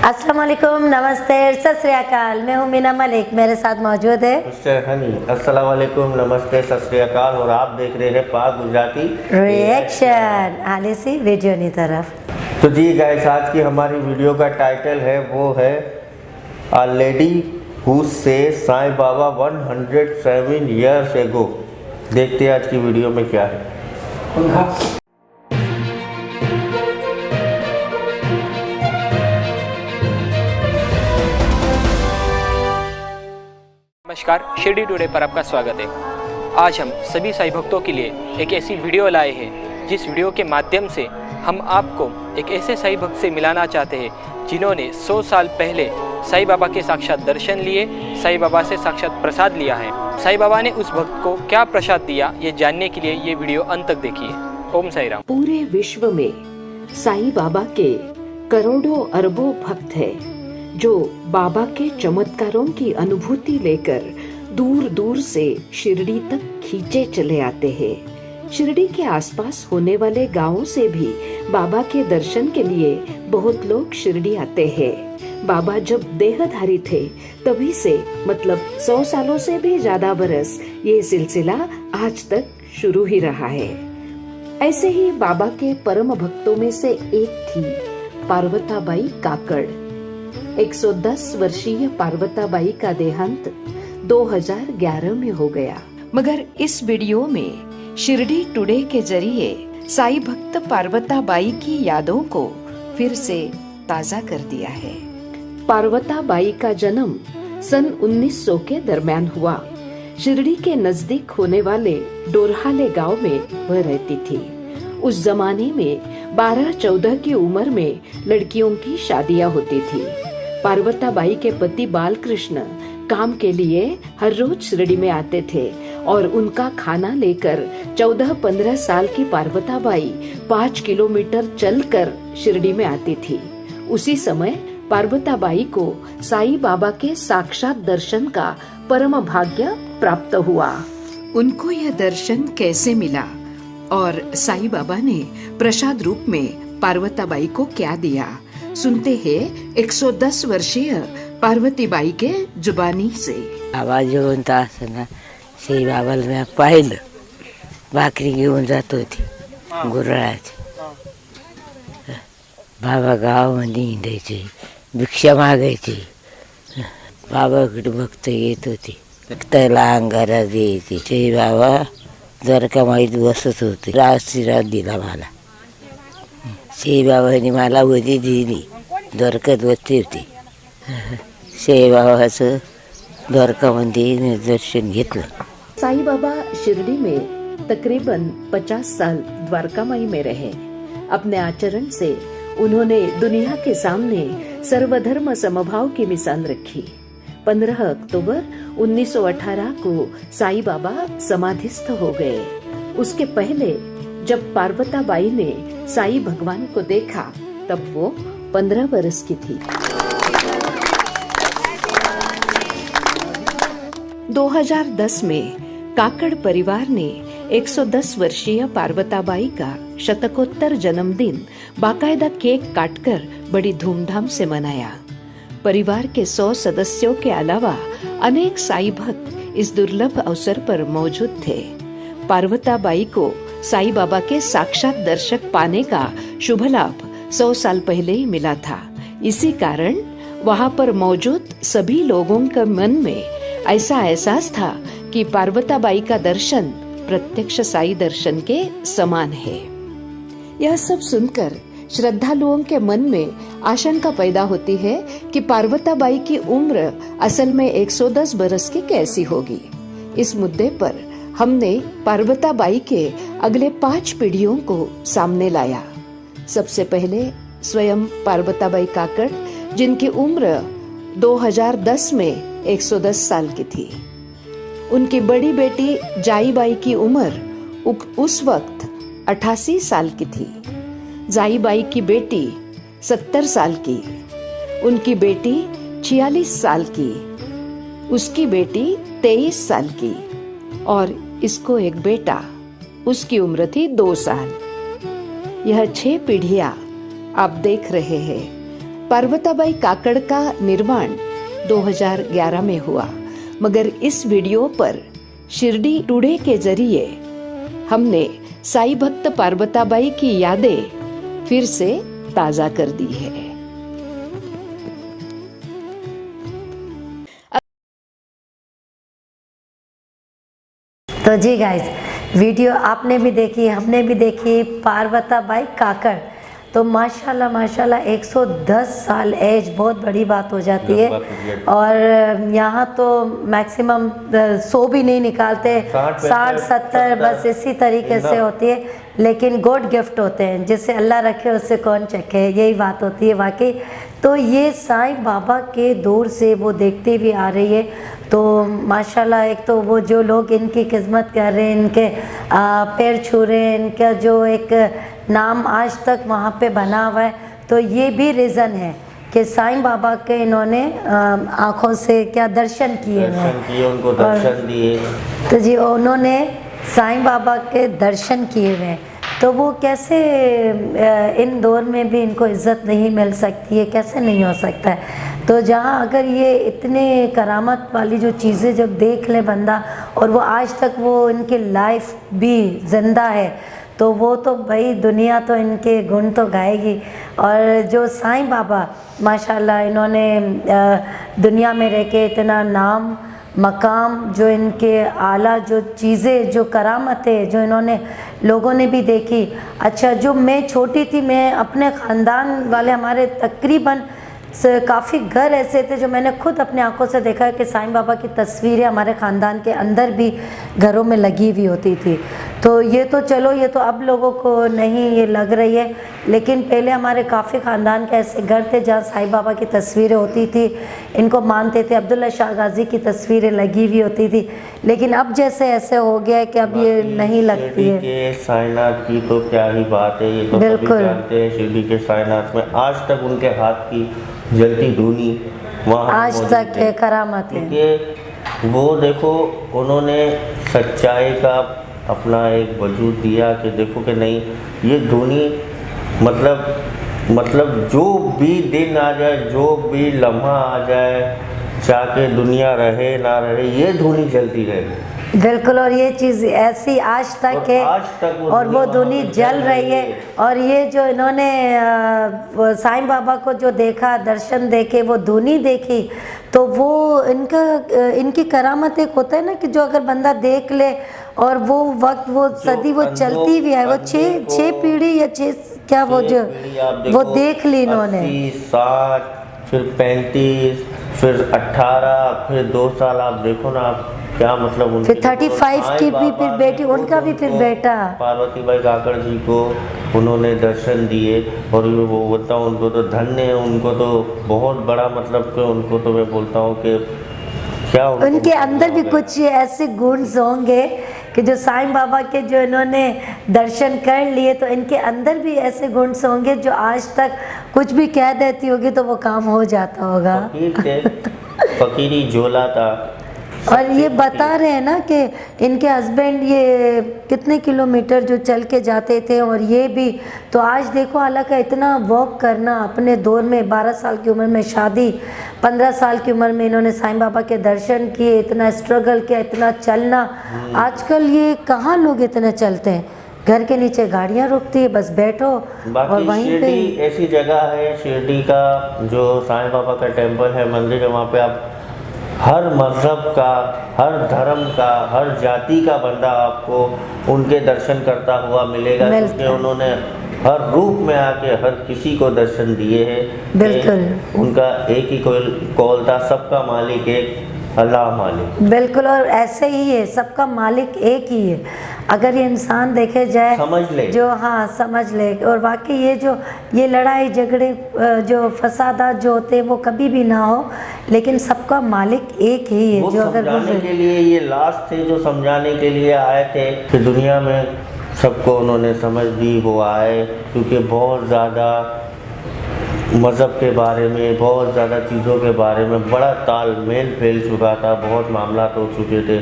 अस्सलाम वालेकुम, नमस्ते, सत श्री अकाल। मैं हूँ मीना मलिक, मेरे साथ मौजूद है मिस्टर हनी। अस्सलाम वालेकुम, नमस्ते, सत श्री अकाल। और आप देख रहे हैं पाक गुजराती रिएक्शन। आने सी वीडियो की तरफ। तो जी गाइस, आज की हमारी वीडियो का टाइटल है वो है अ लेडी हु से साईं बाबा 107 ईयर्स एगो। देखते हैं आज की वीडियो में क्या है। नमस्कार, शिरडी टुडे पर आपका स्वागत है। आज हम सभी साईं भक्तों के लिए एक ऐसी वीडियो लाए हैं जिस वीडियो के माध्यम से हम आपको एक ऐसे साईं भक्त से मिलाना चाहते हैं जिन्होंने 100 साल पहले साईं बाबा के साक्षात दर्शन लिए, साईं बाबा से साक्षात प्रसाद लिया है। साईं बाबा ने उस भक्त को क्या प्रसाद दिया, ये जानने के लिए ये वीडियो अंत तक देखिए। ओम साईं राम। पूरे विश्व में साईं बाबा के करोड़ों अरबों भक्त हैं जो बाबा के चमत्कारों की अनुभूति लेकर दूर दूर से शिरडी तक खींचे चले आते हैं। शिरडी के आसपास होने वाले गांवों से भी बाबा के दर्शन के लिए बहुत लोग शिरडी आते हैं। बाबा जब देहधारी थे तभी से मतलब 100 सालों से भी ज्यादा बरस ये सिलसिला आज तक शुरू ही रहा है। ऐसे ही बाबा के परम भक्तों में से एक थी पार्वताबाई काकड़। 110 वर्षीय पार्वताबाई का देहांत 2011 में हो गया। मगर इस वीडियो में शिरडी टुडे के जरिए साईं भक्त पार्वताबाई की यादों को फिर से ताजा कर दिया है। पार्वताबाई का जन्म सन 1900 के दरमियान हुआ। शिरडी के नजदीक होने वाले डोरहाले गांव में वह रहती थी। उस जमाने में 12-14 की उम्र में लड़कियों की शादियां होती थी। पार्वताबाई के पति बालकृष्ण काम के लिए हर रोज शिरडी में आते थे और उनका खाना लेकर 14-15 साल की पार्वताबाई 5 किलोमीटर चलकर शिरडी में आती थी। उसी समय पार्वताबाई को साईं बाबा के साक्षात दर्शन का परम भाग्य प्राप्त हुआ। उनको यह दर्शन कैसे मिला और साईं बाबा ने प्रसाद रूप में पार्वताबाई को क्या दिया, सुनते हैं 110 वर्षीय पार्वतीबाई के जुबानी से। बाबा जिवंत असताना साई बाबाला मी पाहिलं, भाकरी घेऊन जात होती गुराळाची। बाबा गावामध्ये हिंडायचे, भिक्षा मागायची, बाबाकडे भक्त येत होते, भक्ताला अंगारा द्यायचे। साई बाबा जर का माहीत बसत होते, आशीर्वाद दिला मला। साई बाबांनी मला वधी दिली, द्वारकात बसली होती। साई बाबाचं द्वारकामध्ये दर्शन घेतलं। साईं बाबा शिरडी में तकरीबन 50 साल द्वारकामाई में रहे। अपने आचरण से उन्होंने दुनिया के सामने सर्वधर्म समभाव की मिसाल रखी। 15 अक्टूबर 1918 को साईं बाबा समाधिस्थ हो गए। उसके पहले जब पार्वताबाई ने साईं भगवान को देखा तब वो 15 वर्ष की थी। 2010 में काकड़ परिवार ने 110 वर्षीय पार्वताबाई का शतकोत्तर जन्मदिन बाकायदा केक काटकर बड़ी धूमधाम से मनाया। परिवार के 100 सदस्यों के अलावा अनेक साईं भक्त इस दुर्लभ अवसर पर मौजूद थे। पार्वताबाई को साईं बाबा के साक्षात दर्शक पाने का शुभ लाभ 100 साल पहले ही मिला था। इसी कारण वहां पर मौजूद सभी लोगों के मन में ऐसा एहसास था कि पार्वताबाई का दर्शन प्रत्यक्ष साईं दर्शन के समान है। यह सब सुनकर श्रद्धालुओं के मन में आशंका पैदा होती है कि पार्वताबाई की उम्र असल में 110 बरस की कैसी होगी। इस मुद्दे पर हमने पार्वताबाई के अगले 5 पीढ़ियों को सामने लाया। सबसे पहले स्वयं पार्वताबाई काकड़, जिनकी उम्र 2010 में 110 साल की थी। उनकी बड़ी बेटी जाईबाई की उम्र उस वक्त 88 साल की थी। जाईबाई की बेटी 70 साल की, उनकी बेटी 46 साल की, उसकी बेटी 23 साल की और इसको एक बेटा, उसकी उम्र थी 2 साल। यह 6 पीढ़ियां आप देख रहे हैं। पार्वताबाई काकड़ का निर्माण 2011 में हुआ, मगर इस वीडियो पर शिरडी टुडे के जरिए हमने साईं भक्त पार्वताबाई की यादें फिर से ताजा कर दी है। तो जी गाइस, वीडियो आपने भी देखी, हमने भी देखी, पार्वताबाई काकड़। तो माशाल्लाह माशाल्लाह 110 साल एज बहुत बड़ी बात हो जाती है। और यहाँ तो मैक्सिमम 100 भी नहीं निकालते, 60-70 बस इसी तरीके से होती है। लेकिन गॉड गिफ्ट होते हैं, जिससे अल्लाह रखे उससे कौन चखे, यही बात होती है वाकई। तो ये साईं बाबा के दौर से वो देखती हुई आ रही है। तो माशाल्लाह एक तो वो जो लोग इनकी खिदमत कर रहे हैं, इनके पैर छू रहे हैं, इनका जो एक नाम आज तक वहाँ पे बना हुआ है, तो ये भी रीज़न है कि साईं बाबा के इन्होंने आँखों से क्या दर्शन किए हैं, उनको दर्शन दिए। तो जी उन्होंने साईं बाबा के दर्शन किए हुए हैं। तो वो कैसे इन दौर में भी इनको इज़्ज़त नहीं मिल सकती है, कैसे नहीं हो सकता है। तो जहाँ अगर ये इतने करामत वाली जो चीज़ें जब देख ले बंदा, और वो आज तक वो इनकी लाइफ भी ज़िंदा है, तो वो तो भाई दुनिया तो इनके गुण तो गाएगी। और जो साईं बाबा माशाल्लाह इन्होंने दुनिया में रह के इतना नाम मकाम, जो इनके आला जो चीज़ें, जो करामतें जो इन्होंने लोगों ने भी देखी। अच्छा, जो मैं छोटी थी, मैं अपने ख़ानदान वाले हमारे तकरीबन काफ़ी घर ऐसे थे जो मैंने खुद अपने आंखों से देखा है कि साईं बाबा की तस्वीरें हमारे ख़ानदान के अंदर भी घरों में लगी हुई होती थी। तो ये तो चलो, ये तो अब लोगों को नहीं ये लग रही है, लेकिन पहले हमारे काफ़ी ख़ानदान के ऐसे घर थे जहाँ साईं बाबा की तस्वीरें होती थी, इनको मानते थे। अब्दुल्ला शाह गाजी की तस्वीरें लगी हुई होती थी, लेकिन अब जैसे ऐसे हो गया है कि अब ये नहीं लगती है। के साईनाथ की तो क्या ही बात है, ये तो सभी जानते हैं। शिरडी के साईनाथ में आज तक उनके हाथ की जलती धूनी वहाँ आज तक है, करामत है। क्योंकि वो देखो, उन्होंने सच्चाई का अपना एक वजूद दिया कि देखो कि नहीं, ये धूनी मतलब जो भी दिन आ जाए, जो भी लम्हा आ जाए, चाहे दुनिया रहे ना रहे, ये धूनी चलती रहेगी। बिल्कुल, और ये चीज़ ऐसी आज तक है, और वो धुनी जल रही है। और ये जो इन्होंने साईं बाबा को जो देखा, दर्शन देखे, वो धुनी देखी, तो वो इनकी करामत एक होता है ना कि जो अगर बंदा देख ले, और वो वक्त, वो सदी वो चलती भी है, वो छः पीढ़ी या 6 क्या वो जो वो देख ली इन्होंने। 60, फिर 35, फिर 18, फिर 2 साल आप देखो ना, आप क्या मतलब उनके फिर 35 की भी फिर बेटी, उनका भी फिर बेटा पार्वतीबाई काकड़ जी को उन्होंने दर्शन दिए। और वो बताऊँ, उनको तो धन्य है, उनको तो बहुत बड़ा मतलब कि उनको तो मैं बोलता हूँ कि क्या उनके अंदर भी कुछ ऐसे गुण होंगे कि जो साईं बाबा के जो इन्होंने दर्शन कर लिए, तो इनके अंदर भी ऐसे गुण होंगे जो आज तक कुछ भी कह देती होगी तो वो काम हो जाता होगा। फकीरी झोला था। और ये बता रहे हैं ना कि इनके हस्बैंड ये कितने किलोमीटर जो चल के जाते थे, और ये भी तो आज देखो अल्लाह का इतना वॉक करना अपने दौर में, 12 साल की उम्र में शादी, 15 साल की उम्र में इन्होंने साईं बाबा के दर्शन किए, इतना स्ट्रगल किया, इतना चलना। आजकल ये कहाँ लोग इतने चलते हैं, घर के नीचे गाड़ियाँ रुकती है, बस बैठो और वहीं पे। ऐसी जगह है शिरडी का, जो साईं बाबा का टेम्पल है, मंदिर है, वहाँ पे आप हर मज़हब का, हर धर्म का, हर जाति का बंदा आपको उनके दर्शन करता हुआ मिलेगा, क्योंकि उन्होंने हर रूप में आके हर किसी को दर्शन दिए हैं। बिल्कुल, उनका एक ही कौल था, सबका मालिक एक, अल्लाह मालिक। बिल्कुल, और ऐसे ही है, सबका मालिक एक ही है। अगर ये इंसान देखे जाए, समझ ले, जो हाँ समझ ले। और वाकई ये लड़ाई झगड़े जो फसादात जो होते हैं वो कभी भी ना हो, लेकिन सबका मालिक एक ही है। जो अगर समझाने के लिए ये लास्ट थे, जो समझाने के लिए आए थे कि दुनिया में सबको उन्होंने समझ दी, वो आए, क्योंकि बहुत ज़्यादा मज़हब के बारे में, बहुत ज़्यादा चीज़ों के बारे में बड़ा तालमेल फैल चुका था, बहुत मामला हो चुके थे।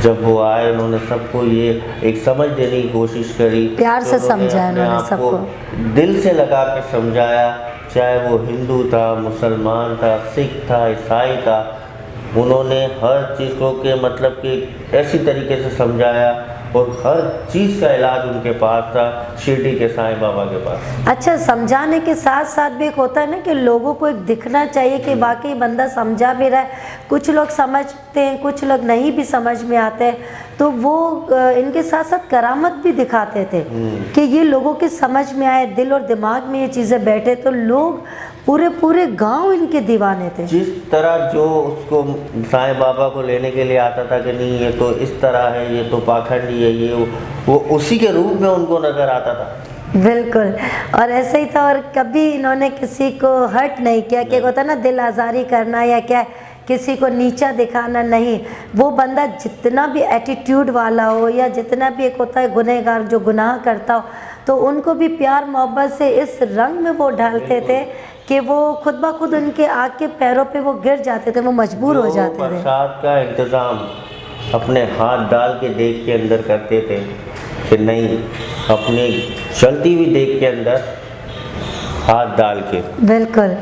जब वो आए उन्होंने सबको ये एक समझ देने की कोशिश करी, प्यार से समझाया अपने उन्होंने आप सबको, को दिल से लगा के समझाया। चाहे वो हिंदू था, मुसलमान था, सिख था, ईसाई था, उन्होंने हर चीज़ को के मतलब कि ऐसी तरीके से समझाया और हर चीज़ का इलाज उनके पास था, शिरडी के साईं बाबा के पास। अच्छा, समझाने के साथ साथ भी एक होता है ना कि लोगों को एक दिखना चाहिए कि वाकई बंदा समझा भी रहा है। कुछ लोग समझते हैं, कुछ लोग नहीं भी समझ में आते हैं, तो वो इनके साथ साथ करामत भी दिखाते थे कि ये लोगों के समझ में आए, दिल और दिमाग में ये चीज़ें बैठे, तो लोग पूरे गांव इनके दीवाने थे। जिस तरह जो उसको साईं बाबा को लेने के लिए आता था कि नहीं ये तो इस तरह है, ये तो पाखंडी है, ये वो उसी के रूप में उनको नज़र आता था। बिल्कुल, और ऐसे ही था। और कभी इन्होंने किसी को हर्ट नहीं किया, कि होता ना दिल आज़ारी करना या क्या, किसी को नीचा दिखाना नहीं। वो बंदा जितना भी एटीट्यूड वाला हो या जितना भी एक होता है गुनहगार जो गुनाह करता हो, तो उनको भी प्यार मोहब्बत से इस रंग में वो ढालते थे कि वो खुद ब खुद उनके आग के पैरों पे वो गिर जाते थे, वो मजबूर हो जाते थे। प्रसाद का इंतज़ाम अपने हाथ डाल के देख के अंदर करते थे कि नहीं, अपने चलती हुई देख के अंदर हाथ डाल के। बिल्कुल,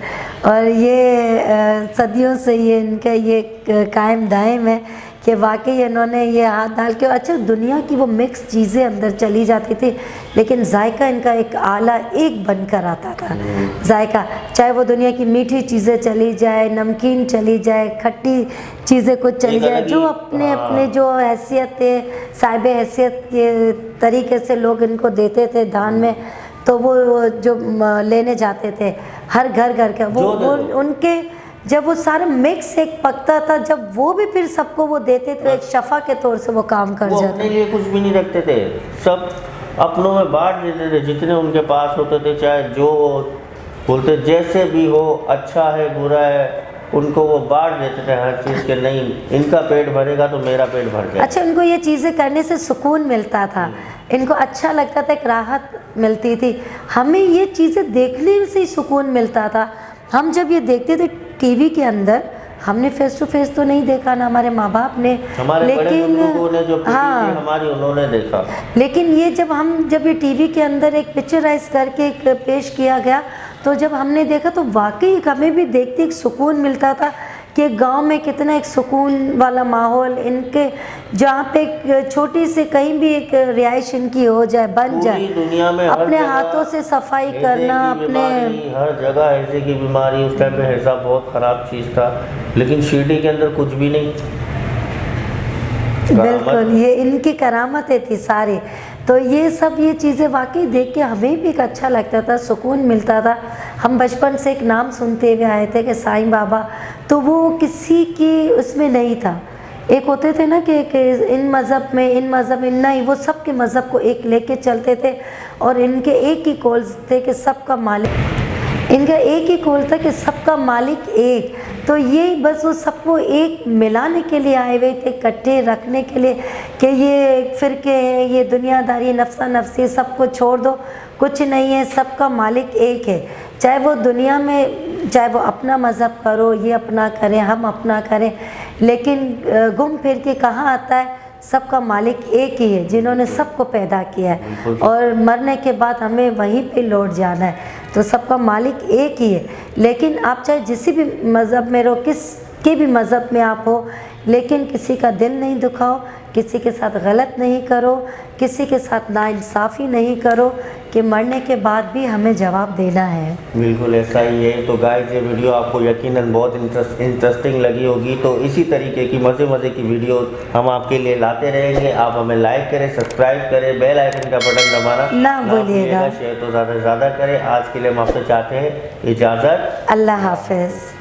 और ये सदियों से ये इनका ये कायम दायम है कि वाकई इन्होंने ये हाथ डाल के, अच्छा दुनिया की वो मिक्स चीज़ें अंदर चली जाती थी, लेकिन जायका इनका एक आला एक बनकर आता था। जायका, चाहे वो दुनिया की मीठी चीज़ें चली जाए, नमकीन चली जाए, खट्टी चीज़ें कुछ चली जाए, जो अपने अपने जो हैसियत है, साहिब हैसियत के तरीके से लोग इनको देते थे दान में, तो वो जो लेने जाते थे हर घर का वो उनके, जब वो सारा मिक्स एक पकता था, जब वो भी फिर सबको वो देते थे, एक शफा के तौर से वो काम कर जाते। अपने लिए कुछ भी नहीं रखते थे, सब अपनों में बांट देते थे जितने उनके पास होते थे, चाहे जो बोलते जैसे भी हो, अच्छा है बुरा है, उनको वो बांट देते थे हर चीज़ के। नहीं, इनका पेट भरेगा तो मेरा पेट भर जाएगा। अच्छा, इनको ये चीज़ें करने से सुकून मिलता था, इनको अच्छा लगता था, एक राहत मिलती थी। हमें ये चीज़ें देखने से ही सुकून मिलता था। हम जब ये देखते थे टीवी के अंदर, हमने फेस टू फेस तो नहीं देखा ना हमारे माँ बाप ने, लेकिन हाँ हमारी उन्होंने देखा। लेकिन ये जब ये टीवी के अंदर एक पिक्चराइज करके एक पेश किया गया, तो जब हमने देखा तो वाकई हमें भी देखते एक सुकून मिलता था कि गांव में कितना एक सुकून वाला माहौल, इनके जहाँ पे एक छोटी से कहीं भी एक रिहाइश इनकी हो जाए, बन जाए, दुनिया में अपने हाथों से सफाई करना, अपने हर जगह ऐसे की बीमारी। उस टाइम पे हैजा बहुत ख़राब चीज़ था, लेकिन शिरडी के अंदर कुछ भी नहीं। बिल्कुल, ये इनकी करामतें थी सारी। तो ये सब ये चीज़ें वाकई देख के हमें भी एक अच्छा लगता था, सुकून मिलता था। हम बचपन से एक नाम सुनते हुए आए थे कि साईं बाबा, तो वो किसी की उसमें नहीं था। एक होते थे ना कि इन मज़हब में, इन मज़हब में नहीं, वो सबके मज़हब को एक लेके चलते थे, और इनके एक ही कौल थे कि सबका मालिक, इनका एक ही कौल था कि सबका मालिक एक। तो ये बस वो सबको एक मिलाने के लिए आए हुए थे, इकट्ठे रखने के लिए कि ये फ़िरके हैं, ये दुनियादारी, नफ्सा नफ्सी, सबको छोड़ दो, कुछ नहीं है, सबका मालिक एक है। चाहे वो दुनिया में, चाहे वो अपना मज़हब करो, ये अपना करें, हम अपना करें, लेकिन घूम फिर के कहाँ आता है, सबका मालिक एक ही है, जिन्होंने सबको पैदा किया है, और मरने के बाद हमें वहीं पे लौट जाना है। तो सबका मालिक एक ही है। लेकिन आप चाहे जिस भी मज़हब में रहो, किस के भी मज़हब में आप हो, लेकिन किसी का दिल नहीं दुखाओ, किसी के साथ गलत नहीं करो, किसी के साथ नाइंसाफ़ी नहीं करो, कि मरने के बाद भी हमें जवाब देना है। बिल्कुल ऐसा ही है। तो गाइस, ये वीडियो आपको यकीनन बहुत इंटरेस्टिंग लगी होगी। तो इसी तरीके की मज़े की वीडियोस हम आपके लिए लाते रहेंगे। आप हमें लाइक करें, सब्सक्राइब करें, बेल आइकन का बटन दबाना ना भूलिएगा। शेयर तो ज़्यादा से ज़्यादा करें। आज के लिए हम आपसे चाहते हैं इजाज़त। अल्लाह हाफ़िज़।